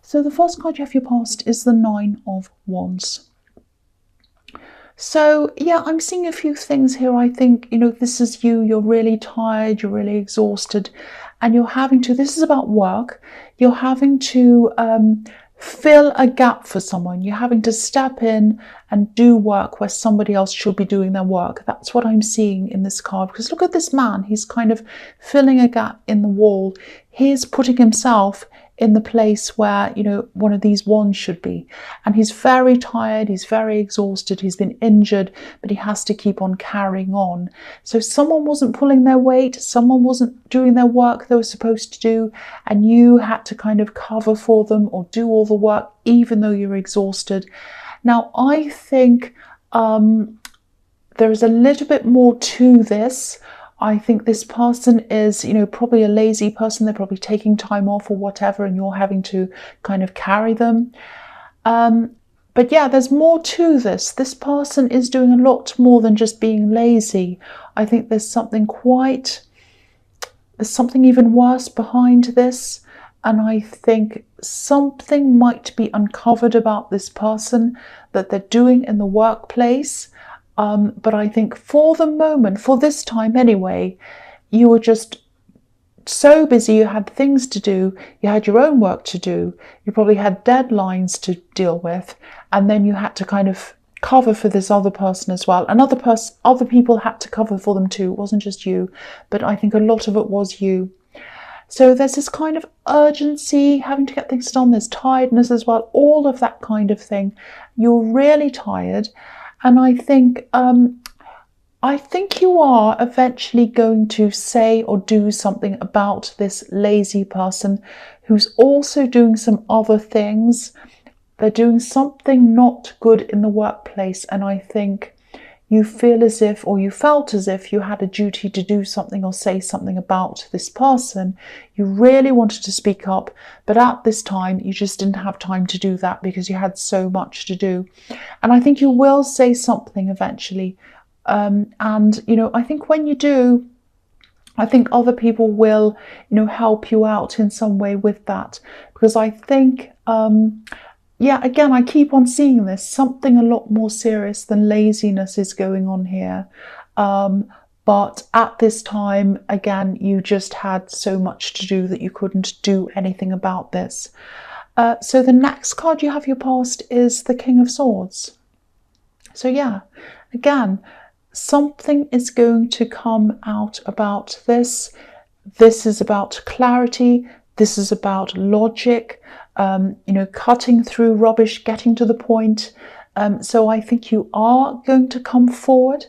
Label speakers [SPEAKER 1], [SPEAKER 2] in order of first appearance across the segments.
[SPEAKER 1] So the first card you have for your past is the Nine of Wands. So yeah, I'm seeing a few things here. I think, this is you. You're really tired, you're really exhausted, and you're having to, this is about work, you're having to fill a gap for someone. You're having to step in and do work where somebody else should be doing their work. That's what I'm seeing in this card, because look at this man. He's kind of filling a gap in the wall. He's putting himself in the place where, one of these wands should be. And he's very tired, he's very exhausted, he's been injured, but he has to keep on carrying on. So someone wasn't pulling their weight, someone wasn't doing their work they were supposed to do, and you had to kind of cover for them or do all the work, even though you're exhausted. Now, I think there is a little bit more to this. I think this person is, probably a lazy person. They're probably taking time off or whatever, and you're having to kind of carry them. But yeah, there's more to this. This person is doing a lot more than just being lazy. I think there's something even worse behind this. And I think something might be uncovered about this person that they're doing in the workplace. But I think for the moment, for this time anyway, you were just so busy, you had things to do, you had your own work to do, you probably had deadlines to deal with, and then you had to kind of cover for this other person as well. And other people had to cover for them too. It wasn't just you, but I think a lot of it was you. So there's this kind of urgency, having to get things done, there's tiredness as well, all of that kind of thing. You're really tired. And I think you are eventually going to say or do something about this lazy person who's also doing some other things. They're doing something not good in the workplace. And I think you feel as if, or you felt as if you had a duty to do something or say something about this person. You really wanted to speak up, but at this time you just didn't have time to do that because you had so much to do. And I think you will say something eventually. And I think when you do, I think other people will, help you out in some way with that. Because I think, yeah, again, I keep on seeing this. Something a lot more serious than laziness is going on here. But at this time, again, you just had so much to do that you couldn't do anything about this. So the next card you have your past is the King of Swords. So yeah, again, something is going to come out about this. This is about clarity. This is about logic. Cutting through rubbish, getting to the point. So I think you are going to come forward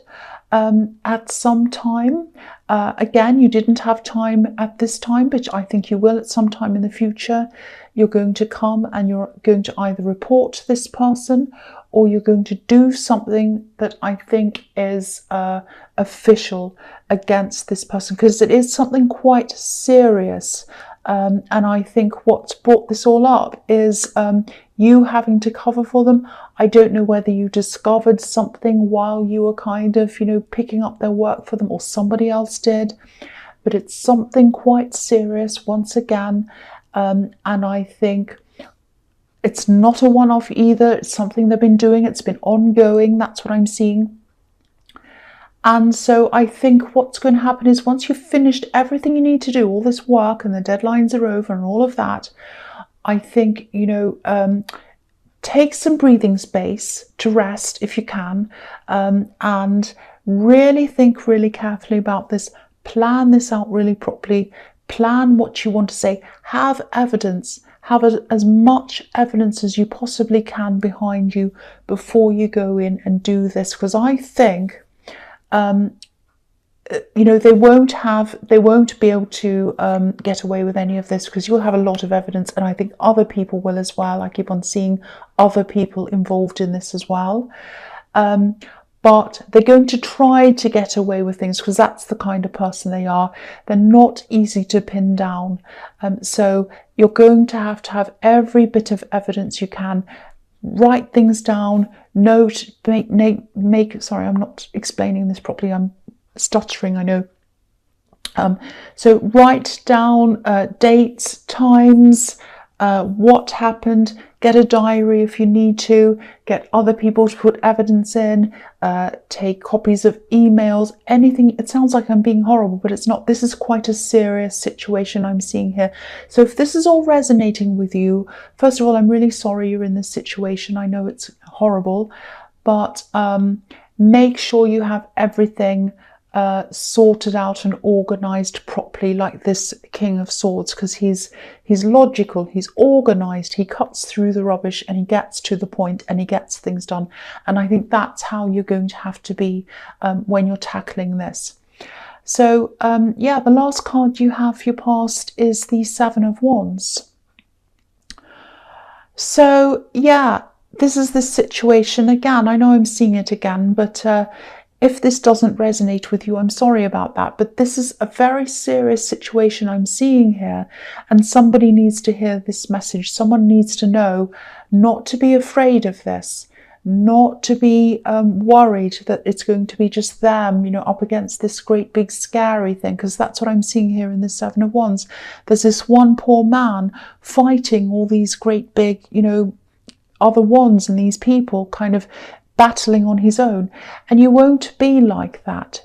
[SPEAKER 1] at some time. Again, you didn't have time at this time, but I think you will at some time in the future. You're going to come and you're going to either report this person or you're going to do something that I think is official against this person, because it is something quite serious. And I think what's brought this all up is you having to cover for them. I don't know whether you discovered something while you were kind of, picking up their work for them, or somebody else did, but it's something quite serious once again. And I think it's not a one-off either. It's something they've been doing. It's been ongoing. That's what I'm seeing. And so I think what's going to happen is once you've finished everything you need to do, all this work and the deadlines are over and all of that, I think, take some breathing space to rest if you can, and really think really carefully about this. Plan this out really properly. Plan what you want to say. Have evidence. Have as much evidence as you possibly can behind you before you go in and do this, because I think they won't be able to get away with any of this, because you'll have a lot of evidence, and I think other people will as well. I keep on seeing other people involved in this as well. But they're going to try to get away with things because that's the kind of person they are. They're not easy to pin down. So you're going to have every bit of evidence you can. Write things down, note, sorry, I'm not explaining this properly. I'm stuttering, I know. So write down dates, times, what happened. Get a diary if you need to. Get other people to put evidence in. Take copies of emails, anything. It sounds like I'm being horrible, but it's not. This is quite a serious situation I'm seeing here. So if this is all resonating with you, first of all, I'm really sorry you're in this situation. I know it's horrible, but make sure you have everything sorted out and organized properly, like this King of Swords, because he's logical, he's organized, he cuts through the rubbish and he gets to the point and he gets things done. And I think that's how you're going to have to be when you're tackling this. So yeah, the last card you have for your past is the Seven of Wands. So yeah, this is the situation again. I know I'm seeing it again, but if this doesn't resonate with you, I'm sorry about that. But this is a very serious situation I'm seeing here, and somebody needs to hear this message. Someone needs to know not to be afraid of this, not to be worried that it's going to be just them, you know, up against this great big scary thing, because that's what I'm seeing here in the Seven of Wands. There's this one poor man fighting all these great big, you know, other wands and these people kind of battling on his own. And you won't be like that.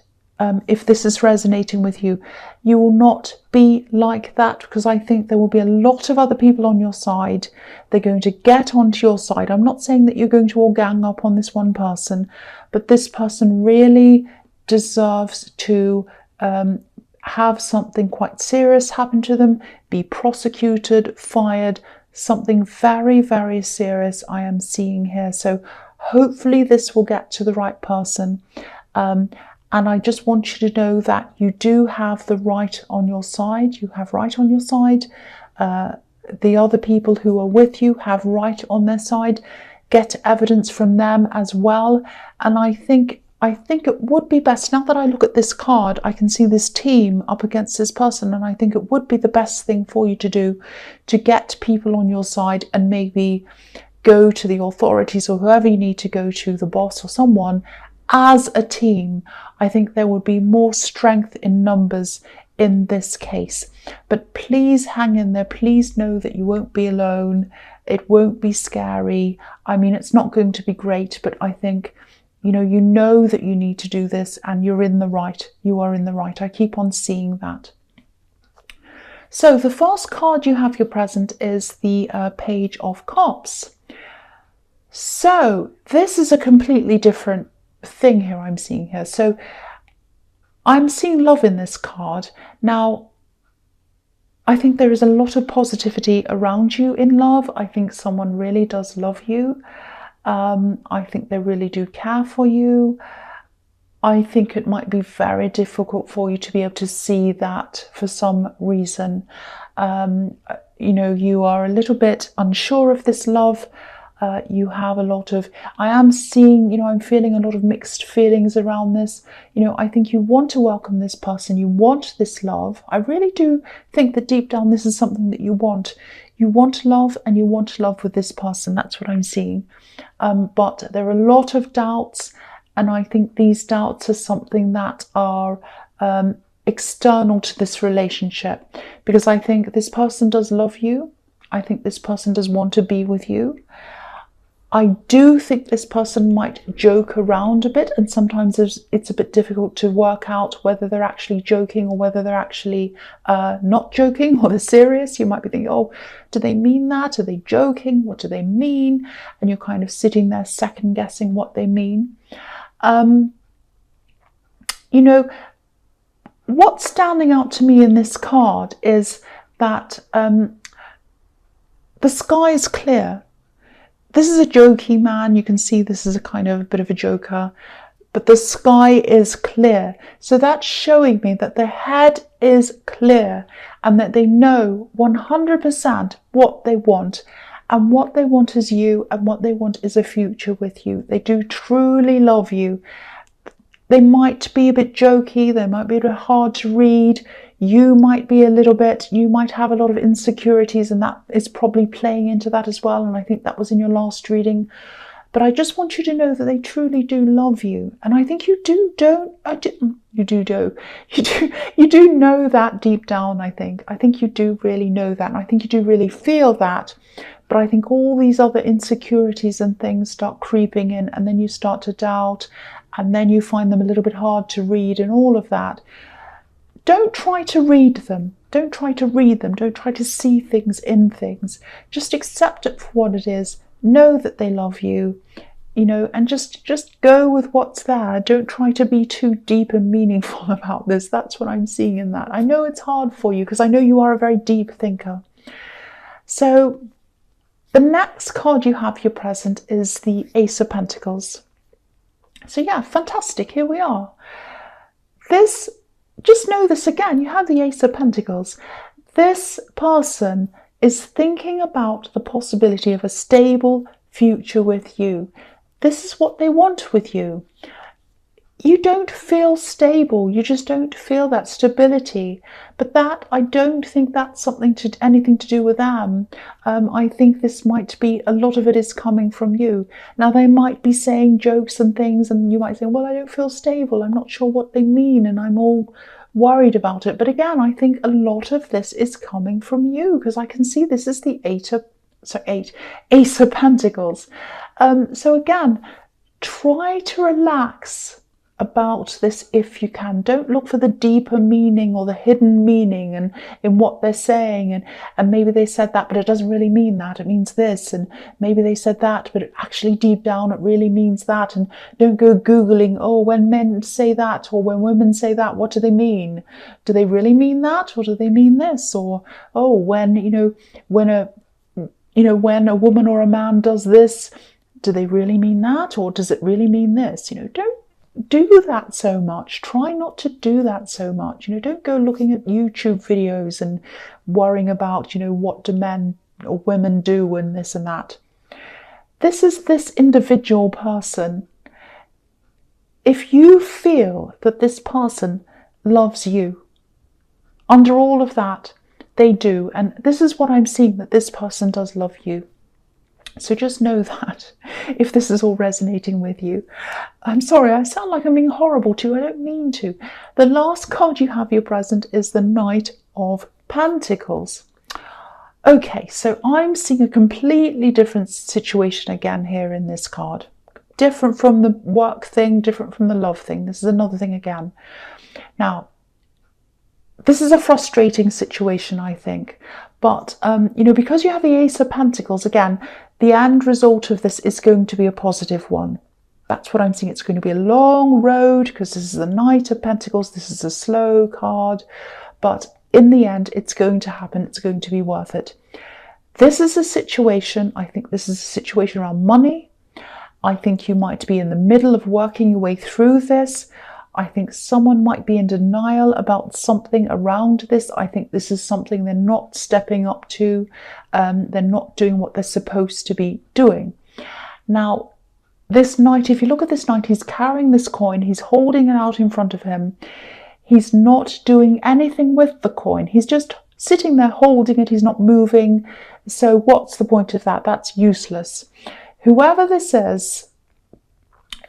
[SPEAKER 1] If this is resonating with you, you will not be like that, because I think there will be a lot of other people on your side. They're going to get onto your side. I'm not saying that you're going to all gang up on this one person, but this person really deserves to have something quite serious happen to them, be prosecuted, fired, something very, very serious I am seeing here. So hopefully this will get to the right person. And I just want you to know that you do have the right on your side. You have right on your side. The other people who are with you have right on their side. Get evidence from them as well. And I think it would be best, now that I look at this card, I can see this team up against this person, and I think it would be the best thing for you to do to get people on your side and maybe go to the authorities or whoever you need to go to, the boss or someone, as a team. I think there would be more strength in numbers in this case. But please hang in there. Please know that you won't be alone. It won't be scary. I mean, it's not going to be great, but I think, you know that you need to do this, and you're in the right. You are in the right. I keep on seeing that. So the first card you have your present is the Page of Cups. So this is a completely different thing here I'm seeing here. So I'm seeing love in this card. Now, I think there is a lot of positivity around you in love. I think someone really does love you. I think they really do care for you. I think it might be very difficult for you to be able to see that for some reason. You are a little bit unsure of this love. You have a lot of, I am seeing, I'm feeling a lot of mixed feelings around this. I think you want to welcome this person. You want this love. I really do think that deep down this is something that you want. You want love, and you want love with this person. That's what I'm seeing. But there are a lot of doubts, and I think these doubts are something that are external to this relationship, because I think this person does love you. I think this person does want to be with you. I do think this person might joke around a bit, and sometimes it's a bit difficult to work out whether they're actually joking or whether they're actually not joking, or they're serious. You might be thinking, oh, do they mean that? Are they joking? What do they mean? And you're kind of sitting there second guessing what they mean. What's standing out to me in this card is that the sky is clear. This is a jokey man. You can see this is a kind of a bit of a joker, but the sky is clear. So that's showing me that their head is clear, and that they know 100% what they want, and what they want is you, and what they want is a future with you. They do truly love you. They might be a bit jokey. They might be a bit hard to read. You might have a lot of insecurities, and that is probably playing into that as well. And I think that was in your last reading. But I just want you to know that they truly do love you. And I think you do, don't I? You do know that deep down, I think. I think you do really know that. And I think you do really feel that. But I think all these other insecurities and things start creeping in, and then you start to doubt, and then you find them a little bit hard to read and all of that. Don't try to read them. Don't try to read them. Don't try to see things in things. Just accept it for what it is. Know that they love you, and just go with what's there. Don't try to be too deep and meaningful about this. That's what I'm seeing in that. I know it's hard for you because I know you are a very deep thinker. So the next card you have here present is the Ace of Pentacles. So yeah, fantastic. Here we are. Just know this again. You have the Ace of Pentacles. This person is thinking about the possibility of a stable future with you. This is what they want with you. You don't feel stable. You just don't feel that stability. But I don't think that's anything to do with them. I think this might be, a lot of it is coming from you. Now, they might be saying jokes and things, and you might say, well, I don't feel stable. I'm not sure what they mean, and I'm all worried about it. But again, I think a lot of this is coming from you, because I can see this is the Ace of Pentacles. So again, try to relax about this if you can. Don't look for the deeper meaning or the hidden meaning and in what they're saying, and maybe they said that but it doesn't really mean that, it means this, and maybe they said that but actually deep down it really means that. And don't go googling, oh, when men say that or when women say that, what do they mean? Do they really mean that, or do they mean this? Or when a woman or a man does this, do they really mean that, or does it really mean this? Don't do that so much. Try not to do that so much. Don't go looking at YouTube videos and worrying about, what do men or women do and this and that. This is this individual person. If you feel that this person loves you, under all of that, they do. And this is what I'm seeing, that this person does love you. So just know that, if this is all resonating with you. I'm sorry, I sound like I'm being horrible to you. I don't mean to. The last card you have here present is the Knight of Pentacles. Okay, so I'm seeing a completely different situation again here in this card. Different from the work thing, different from the love thing. This is another thing again. Now, this is a frustrating situation, I think. But, because you have the Ace of Pentacles, again, the end result of this is going to be a positive one. That's what I'm seeing. It's going to be a long road, because this is the Knight of Pentacles. This is a slow card. But in the end, it's going to happen. It's going to be worth it. This is a situation, I think this is a situation around money. I think you might be in the middle of working your way through this. I think someone might be in denial about something around this. I think this is something they're not stepping up to. They're not doing what they're supposed to be doing. Now, this knight, if you look at this knight, he's carrying this coin. He's holding it out in front of him. He's not doing anything with the coin. He's just sitting there holding it. He's not moving. So what's the point of that? That's useless. Whoever this is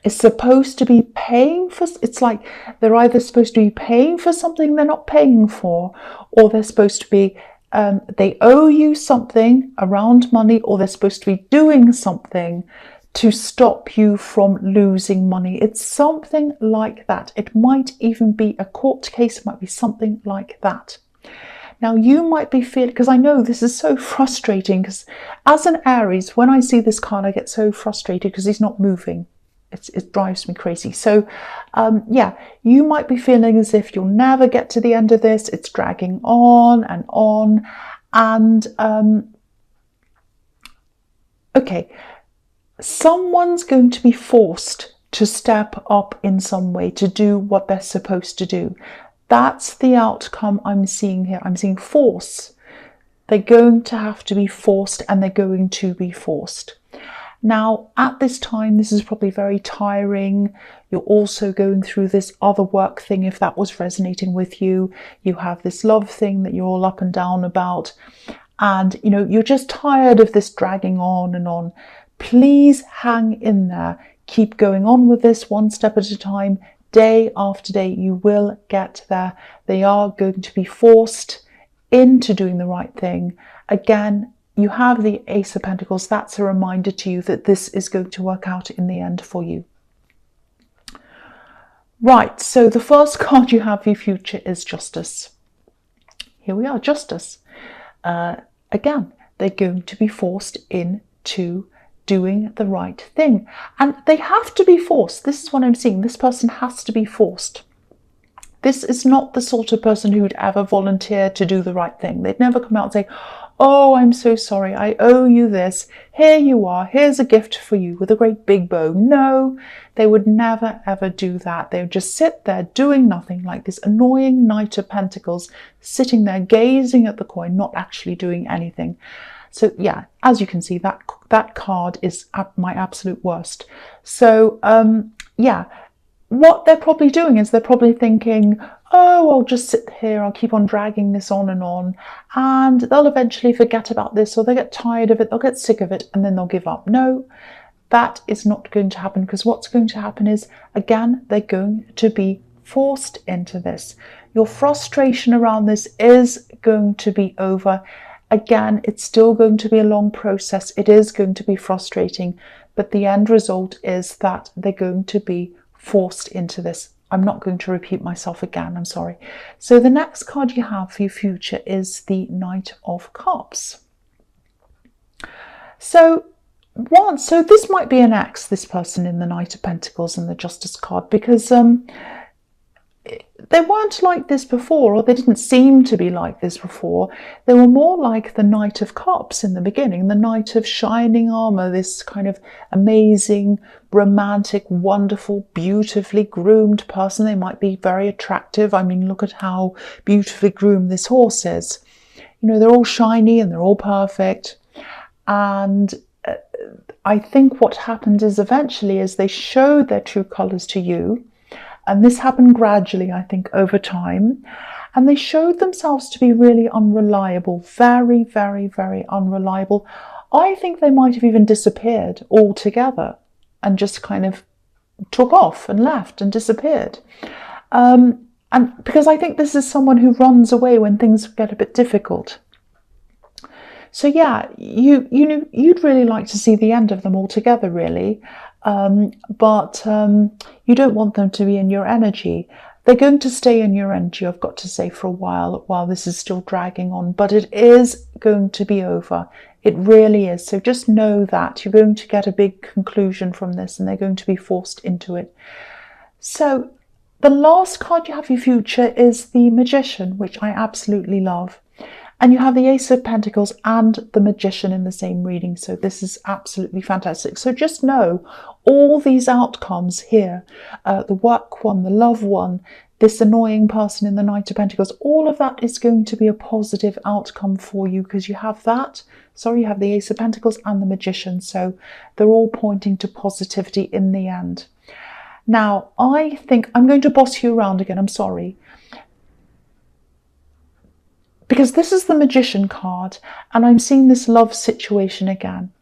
[SPEAKER 1] supposed to be paying for, it's like they're either supposed to be paying for something they're not paying for, or they're supposed to be, they owe you something around money, or they're supposed to be doing something to stop you from losing money. It's something like that. It might even be a court case, it might be something like that. Now you might be feeling, because I know this is so frustrating, because as an Aries, when I see this card, I get so frustrated because he's not moving. It drives me crazy. So yeah, you might be feeling as if you'll never get to the end of this. It's dragging on and on. And okay, someone's going to be forced to step up in some way to do what they're supposed to do. That's the outcome I'm seeing here. I'm seeing force. They're going to have to be forced, and they're going to be forced. Now, at this time, this is probably very tiring. You're also going through this other work thing, if that was resonating with you. You have this love thing that you're all up and down about. And, you're just tired of this dragging on and on. Please hang in there. Keep going on with this one step at a time. Day after day, you will get there. They are going to be forced into doing the right thing. Again, you have the Ace of Pentacles. That's a reminder to you that this is going to work out in the end for you. Right, so the first card you have for your future is Justice. Here we are, Justice. Again, they're going to be forced into doing the right thing. And they have to be forced. This is what I'm seeing. This person has to be forced. This is not the sort of person who would ever volunteer to do the right thing. They'd never come out and say, oh, I'm so sorry, I owe you this. Here you are. Here's a gift for you with a great big bow. No, they would never, ever do that. They would just sit there doing nothing, like this annoying Knight of Pentacles, sitting there gazing at the coin, not actually doing anything. So yeah, as you can see, that card is at my absolute worst. So yeah, what they're probably doing is they're probably thinking, oh, I'll just sit here, I'll keep on dragging this on, and they'll eventually forget about this, or they'll get tired of it, they'll get sick of it, and then they'll give up. No, that is not going to happen, because what's going to happen is, again, they're going to be forced into this. Your frustration around this is going to be over. Again, it's still going to be a long process. It is going to be frustrating, but the end result is that they're going to be forced into this. I'm not going to repeat myself again, I'm sorry. So the next card you have for your future is the Knight of Cups. So this might be an ex, this person in the Knight of Pentacles and the Justice card, because they weren't like this before, or they didn't seem to be like this before. They were more like the Knight of Cups in the beginning, the Knight of Shining Armor, this kind of amazing, romantic, wonderful, beautifully groomed person. They might be very attractive. I mean, look at how beautifully groomed this horse is. You know, they're all shiny and they're all perfect. And I think what happened is eventually, as they showed their true colours to you, and this happened gradually, I think, over time, and they showed themselves to be really unreliable, very, very, very unreliable. I think they might have even disappeared altogether and just kind of took off and left and disappeared. And because I think this is someone who runs away when things get a bit difficult. So yeah, you'd really like to see the end of them altogether, really. But you don't want them to be in your energy. They're going to stay in your energy, I've got to say, for a while this is still dragging on, but it is going to be over. It really is. So just know that you're going to get a big conclusion from this, and they're going to be forced into it. So the last card you have for your future is the Magician, which I absolutely love. And you have the Ace of Pentacles and the Magician in the same reading. So this is absolutely fantastic. So just know all these outcomes here, the work one, the love one, this annoying person in the Knight of Pentacles, all of that is going to be a positive outcome for you, because you have that. Sorry, you have the Ace of Pentacles and the Magician. So they're all pointing to positivity in the end. Now, I think I'm going to boss you around again. I'm sorry. Because this is the Magician card, and I'm seeing this love situation again.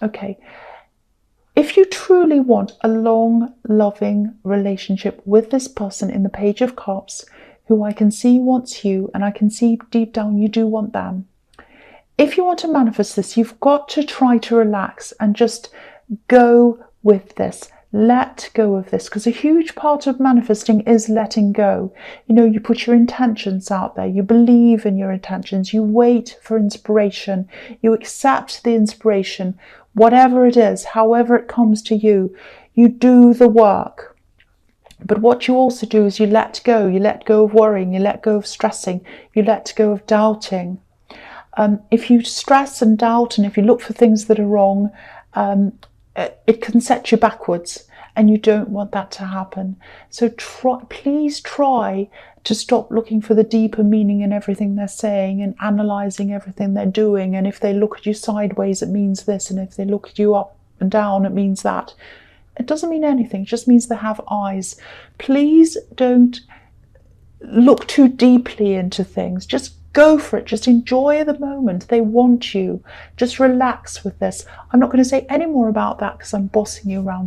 [SPEAKER 1] Okay, if you truly want a long, loving relationship with this person in the Page of Cups, who I can see wants you, and I can see deep down you do want them, if you want to manifest this, you've got to try to relax and just go with this. Let go of this, because a huge part of manifesting is letting go. You know, you put your intentions out there, you believe in your intentions, you wait for inspiration, you accept the inspiration, whatever it is, however it comes to you, you do the work. But what you also do is you let go of worrying, you let go of stressing, you let go of doubting. If you stress and doubt, and if you look for things that are wrong, it can set you backwards, and you don't want that to happen. So please try to stop looking for the deeper meaning in everything they're saying and analysing everything they're doing. And if they look at you sideways, it means this. And if they look at you up and down, it means that. It doesn't mean anything. It just means they have eyes. Please don't look too deeply into things. Just Go for it. Just enjoy the moment. They want you. Just relax with this. I'm not going to say any more about that because I'm bossing you around